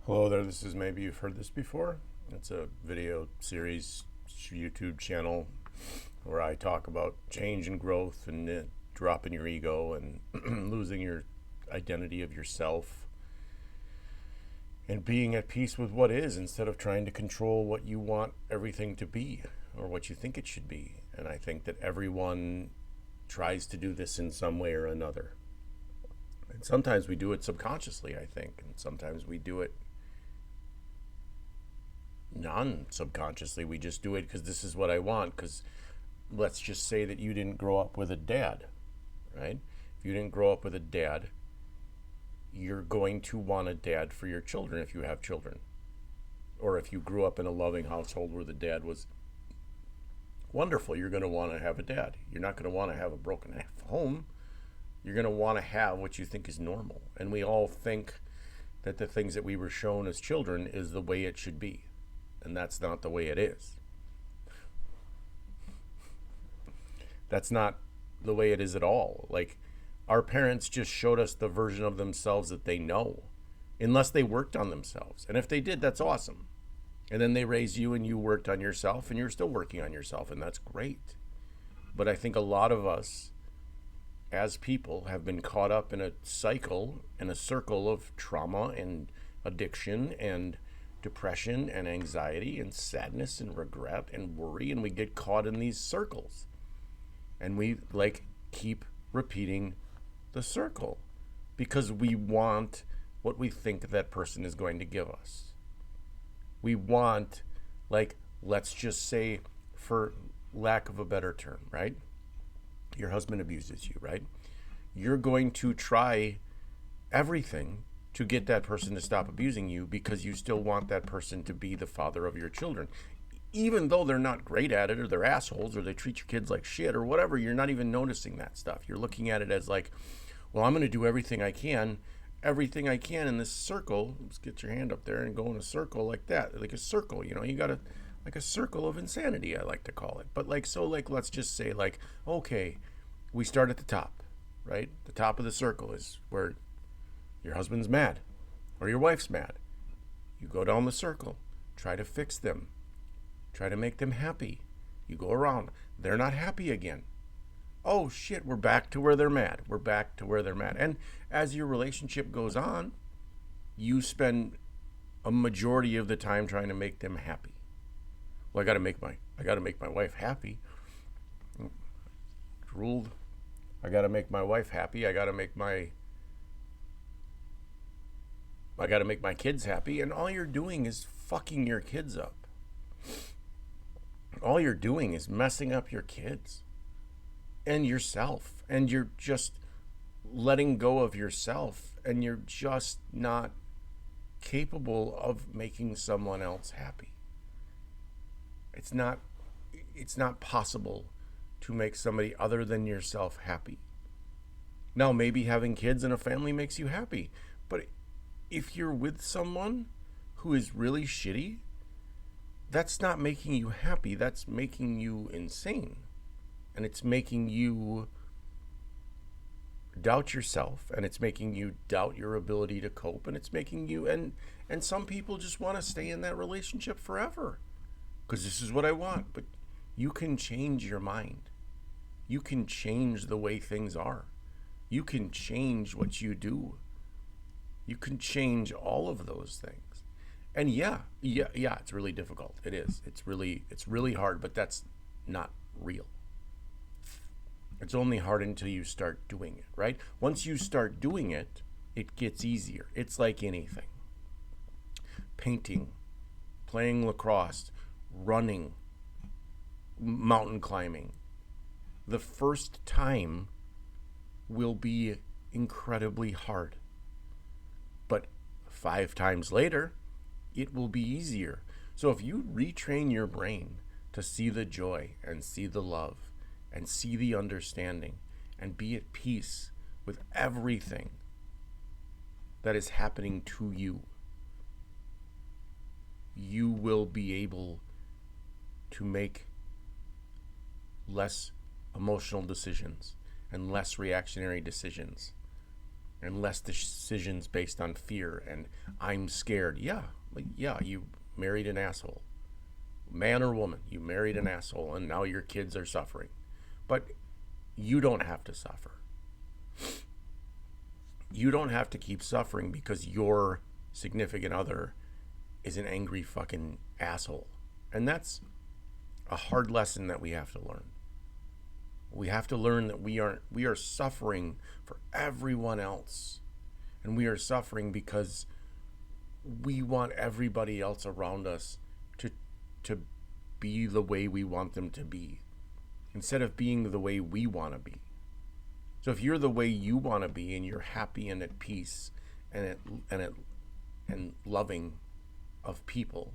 Hello there, this is maybe you've heard this before. It's a video series YouTube channel where I talk about change and growth and dropping your ego and losing your identity of yourself and being at peace with what is instead of trying to control what you want everything to be or what you think it should be. And I think that everyone tries to do this in some way or another. And sometimes we do it subconsciously, I think, and sometimes we do it non-subconsciously. We just do it because this is what I want. Because let's just say that you didn't grow up with a dad, right? If you didn't grow up with a dad, you're going to want a dad for your children if you have children. Or if you grew up in a loving household where the dad was wonderful, you're going to want to have a dad. You're not going to want to have a broken home. You're going to want to have what you think is normal. And we all think that the things that we were shown as children is the way it should be. And that's not the way it is. That's not the way it is at all. Like, our parents just showed us the version of themselves that they know, unless they worked on themselves. And if they did, that's awesome. And then they raised you and you worked on yourself and you're still working on yourself, and that's great. But I think a lot of us as people have been caught up in a cycle, in a circle of trauma and addiction and depression and anxiety and sadness and regret and worry, and we get caught in these circles and we keep repeating the circle because we want what we think that person is going to give us. We want, let's just say, for lack of a better term, right? Your husband abuses you, right? You're going to try everything to get that person to stop abusing you because you still want that person to be the father of your children. Even though they're not great at it, or they're assholes, or they treat your kids like shit, or whatever, you're not even noticing that stuff. You're looking at it as well, I'm going to do everything I can in this circle. Let's get your hand up there and go in a circle like that, like a circle. You got to, like a circle of insanity, I like to call it. But let's just say, okay, we start at the top, right? The top of the circle is where your husband's mad or your wife's mad. You go down the circle, try to fix them, try to make them happy. You go around, they're not happy again. Oh shit, we're back to where they're mad. We're back to where they're mad. And as your relationship goes on, you spend a majority of the time trying to make them happy. Well, I got to make my wife happy. Ruled. I got to make my wife happy. I got to make my kids happy, and all you're doing is fucking your kids up. All you're doing is messing up your kids and yourself, and you're just letting go of yourself, and you're just not capable of making someone else happy. It's not possible to make somebody other than yourself happy. Now, maybe having kids and a family makes you happy, but if you're with someone who is really shitty, that's not making you happy. That's making you insane. And it's making you doubt yourself, and it's making you doubt your ability to cope, and it's making you, and some people just want to stay in that relationship forever because this is what I want. But you can change your mind. You can change the way things are. You can change what you do. You can change all of those things. And yeah, it's really difficult. It is. It's really hard, but that's not real. It's only hard until you start doing it, right? Once you start doing it, it gets easier. It's like anything. Painting, playing lacrosse, running, mountain climbing. The first time will be incredibly hard. But 5 times later, it will be easier. So if you retrain your brain to see the joy and see the love and see the understanding and be at peace with everything that is happening to you, you will be able to make less emotional decisions and less reactionary decisions and less decisions based on fear and I'm scared. Yeah, you married an asshole. Man or woman, you married an asshole and now your kids are suffering. But you don't have to suffer. You don't have to keep suffering because your significant other is an angry fucking asshole. And that's a hard lesson that we have to learn. We have to learn that we are suffering for everyone else. And we are suffering because we want everybody else around us to be the way we want them to be, instead of being the way we want to be. So if you're the way you want to be and you're happy and at peace and loving of people,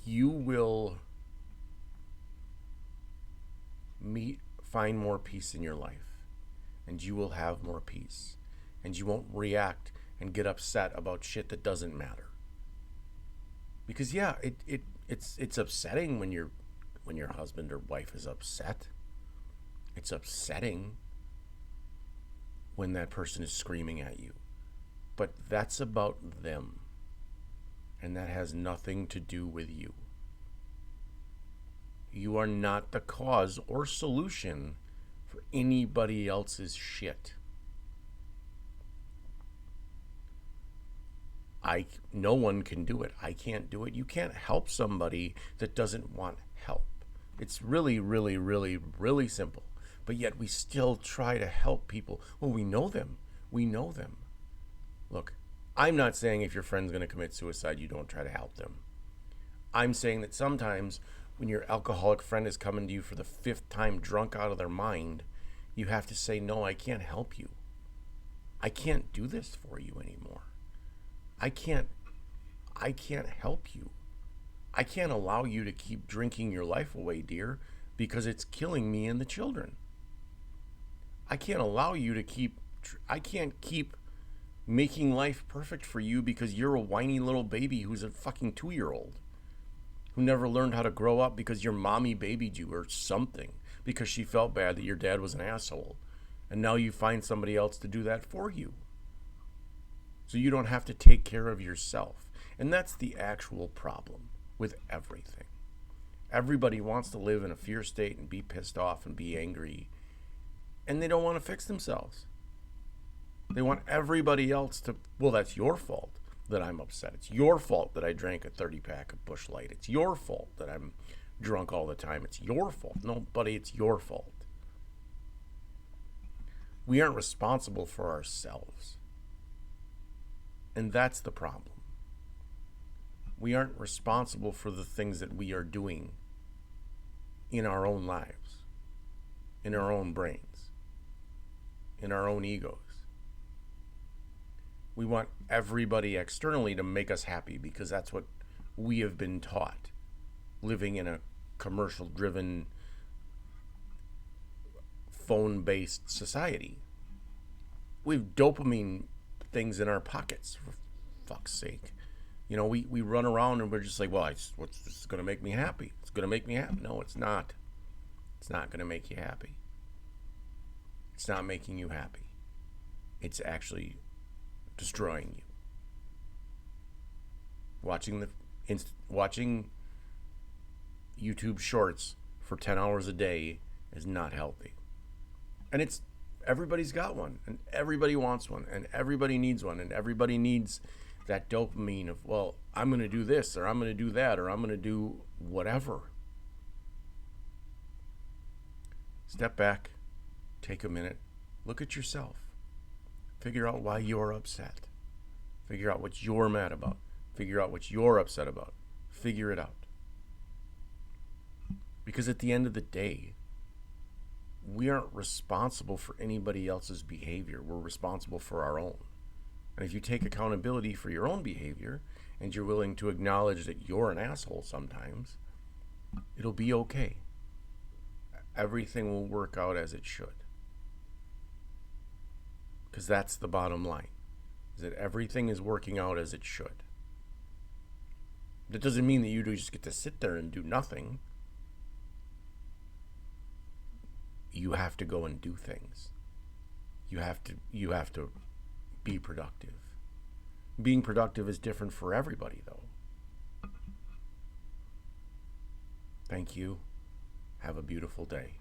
you will find more peace in your life, and you will have more peace, and you won't react and get upset about shit that doesn't matter. Because yeah, it's upsetting when your husband or wife is upset. It's upsetting when that person is screaming at you. But that's about them. And that has nothing to do with you. You are not the cause or solution for anybody else's shit. No one can do it. I can't do it. You can't help somebody that doesn't want help. It's really, really, really, really simple. But yet we still try to help people. Well, we know them. We know them. Look, I'm not saying if your friend's going to commit suicide, you don't try to help them. I'm saying that sometimes when your alcoholic friend is coming to you for the 5th time drunk out of their mind, you have to say, no, I can't help you. I can't do this for you anymore. I can't help you. I can't allow you to keep drinking your life away, dear, because it's killing me and the children. I can't allow you to I can't keep making life perfect for you because you're a whiny little baby who's a fucking 2-year-old who never learned how to grow up because your mommy babied you or something because she felt bad that your dad was an asshole. And now you find somebody else to do that for you. So you don't have to take care of yourself. And that's the actual problem with everything. Everybody wants to live in a fear state and be pissed off and be angry. And they don't want to fix themselves. They want everybody else to, well, that's your fault that I'm upset. It's your fault that I drank a 30-pack of Busch Light. It's your fault that I'm drunk all the time. It's your fault. No, buddy, it's your fault. We aren't responsible for ourselves. And that's the problem. We aren't responsible for the things that we are doing in our own lives, in our own brains, in our own egos. We want everybody externally to make us happy because that's what we have been taught, living in a commercial-driven, phone-based society. We have dopamine things in our pockets, for fuck's sake. You know, we run around and we're just like, well, this is going to make me happy. It's going to make me happy. No, it's not. It's not going to make you happy. It's not making you happy. It's actually destroying you. Watching YouTube shorts for 10 hours a day is not healthy. And everybody's got one, and everybody wants one, and everybody needs one, and everybody needs that dopamine of, well, I'm going to do this, or I'm going to do that, or I'm going to do whatever. Step back, take a minute, look at yourself. Figure out why you're upset. Figure out what you're mad about. Figure out what you're upset about. Figure it out. Because at the end of the day, we aren't responsible for anybody else's behavior. We're responsible for our own. And if you take accountability for your own behavior and you're willing to acknowledge that you're an asshole sometimes, it'll be okay. Everything will work out as it should. Because that's the bottom line, is that everything is working out as it should. That doesn't mean that you just get to sit there and do nothing. You have to go and do things. You have to be productive. Being productive is different for everybody, though. Thank you. Have a beautiful day.